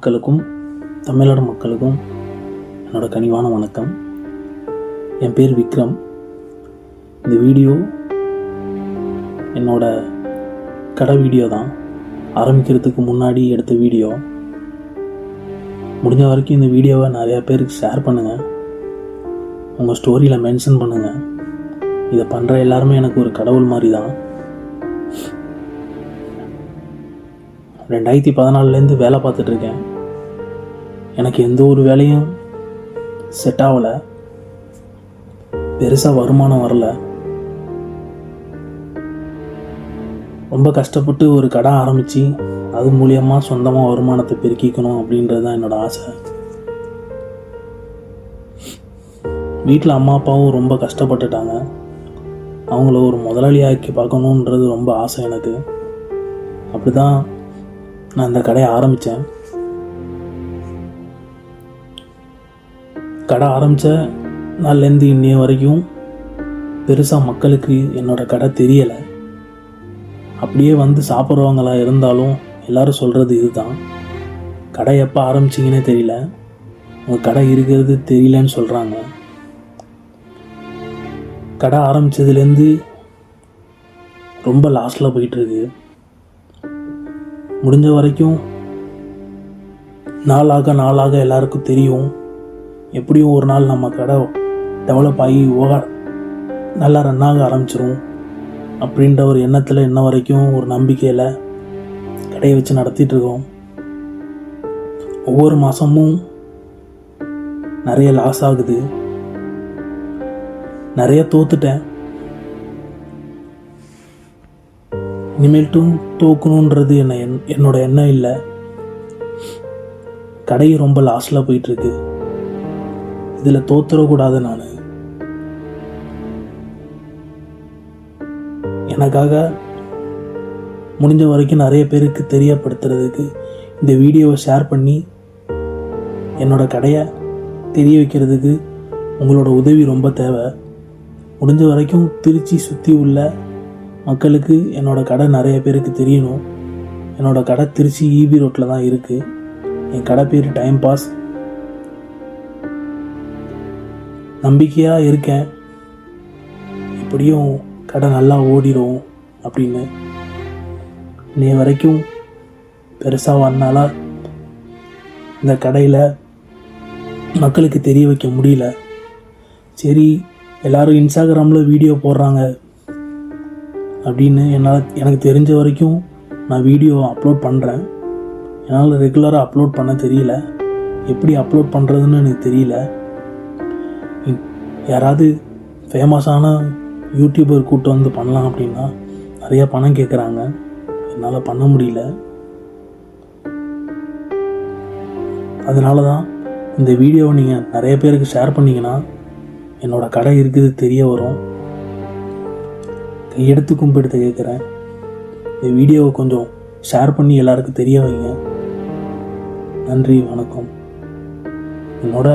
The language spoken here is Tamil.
மக்களுக்கும் தமிழ்நாடு மக்களுக்கும் என்னோட கனிவான வணக்கம். என் பேர் விக்ரம். இந்த வீடியோ என்னோட கடை வீடியோ தான். ஆரம்பிக்கிறதுக்கு முன்னாடி எடுத்த வீடியோ. முடிஞ்ச வரைக்கும் இந்த வீடியோவை நிறையா பேருக்கு ஷேர் பண்ணுங்கள், உங்கள் ஸ்டோரியில் மென்ஷன் பண்ணுங்கள். இதை பண்ணுற எல்லாருமே எனக்கு ஒரு கடவுள் மாதிரி தான். 2014 வேலை பார்த்துட்ருக்கேன். எனக்கு எந்த ஒரு வேலையும் செட் ஆகலை, பெருசாக வருமானம் வரல. ரொம்ப கஷ்டப்பட்டு ஒரு கடை ஆரம்பித்து அது மூலியமாக சொந்தமாக வருமானத்தை பெருக்கிக்கணும் அப்படின்றது தான் என்னோடய ஆசை. வீட்டில் அம்மா அப்பாவும் ரொம்ப கஷ்டப்பட்டுட்டாங்க. அவங்கள ஒரு முதலாளியாக்கி பார்க்கணுன்றது ரொம்ப ஆசை எனக்கு. அப்படி தான் நான் இந்த கடையை ஆரம்பித்தேன். கடை ஆரம்பித்த நாள்லேருந்து இன்னைய வரைக்கும் பெருசாக மக்களுக்கு என்னோடய கடை தெரியலை. அப்படியே வந்து சாப்பிட்றவங்களா இருந்தாலும் எல்லோரும் சொல்கிறது இதுதான், கடை எப்போ ஆரம்பிச்சிங்கன்னே தெரியல, உங்கள் கடை இருக்கிறது தெரியலன்னு சொல்கிறாங்க. கடை ஆரம்பித்ததுலேருந்து ரொம்ப லாஸ்டில் போயிட்டுருக்கு. முடிஞ்ச வரைக்கும் நாளாக எல்லாருக்கும் தெரியும், எப்படியும் ஒரு நாள் நம்ம கடை டெவலப் ஆகி நல்லா ரன் ஆக ஆரம்பிச்சிரும் அப்படின்ற ஒரு எண்ணத்தில் இன்ன வரைக்கும் ஒரு நம்பிக்கையில் கடையை வச்சு நடத்திட்டுருக்கோம். ஒவ்வொரு மாதமும் நிறைய லாஸ் ஆகுது, நிறைய தோத்துட்டேன். இனிமேல்ட்டும் தோக்கணுன்றது என்னோட எண்ணம் இல்லை. கடை ரொம்ப லாஸ்டில் போயிட்டுருக்கு, இதில் தோத்துடக்கூடாது. நான் எனக்காக முடிஞ்ச வரைக்கும் நிறைய பேருக்கு தெரியப்படுத்துறதுக்கு இந்த வீடியோவை ஷேர் பண்ணி என்னோட கடையை தெரிய வைக்கிறதுக்கு உங்களோட உதவி ரொம்ப தேவை. முடிஞ்ச வரைக்கும் திருச்சி சுற்றி உள்ள மக்களுக்கு என்னோடய கடை நிறைய பேருக்கு தெரியணும். என்னோடய கடை திருச்சி ஈபி ரோட்டில் தான் இருக்குது. என் கடை பேர் டைம் பாஸ். நம்பிக்கையாக இருக்கேன், எப்படியும் கடை நல்லா ஓடிடும் அப்படின்னு. இன்னைய வரைக்கும் பெருசாக வந்தனால இந்த கடையில் மக்களுக்கு தெரிய வைக்க முடியல. சரி, எல்லோரும் இன்ஸ்டாகிராமில் வீடியோ போடுறாங்க அப்படின்னு எனக்கு தெரிஞ்ச வரைக்கும் நான் வீடியோ அப்லோட் பண்ணுறேன். என்னால் ரெகுலராக அப்லோட் பண்ண தெரியல, எப்படி அப்லோட் பண்ணுறதுன்னு எனக்கு தெரியல. யாராவது ஃபேமஸான யூடியூபர் கூப்பிட்டு வந்து பண்ணலாம் அப்படின்னா நிறையா பணம் கேட்குறாங்க, என்னால் பண்ண முடியல. அதனால தான் இந்த வீடியோவை நீங்கள் நிறைய பேருக்கு ஷேர் பண்ணிங்கன்னா என்னோடய கடை இருக்குது தெரிய வரும். கையெடுத்து கும்பிடுத்த கேட்குறேன், இந்த வீடியோவை கொஞ்சம் ஷேர் பண்ணி எல்லாருக்கும் தெரிய வைங்க. நன்றி, வணக்கம். என்னோட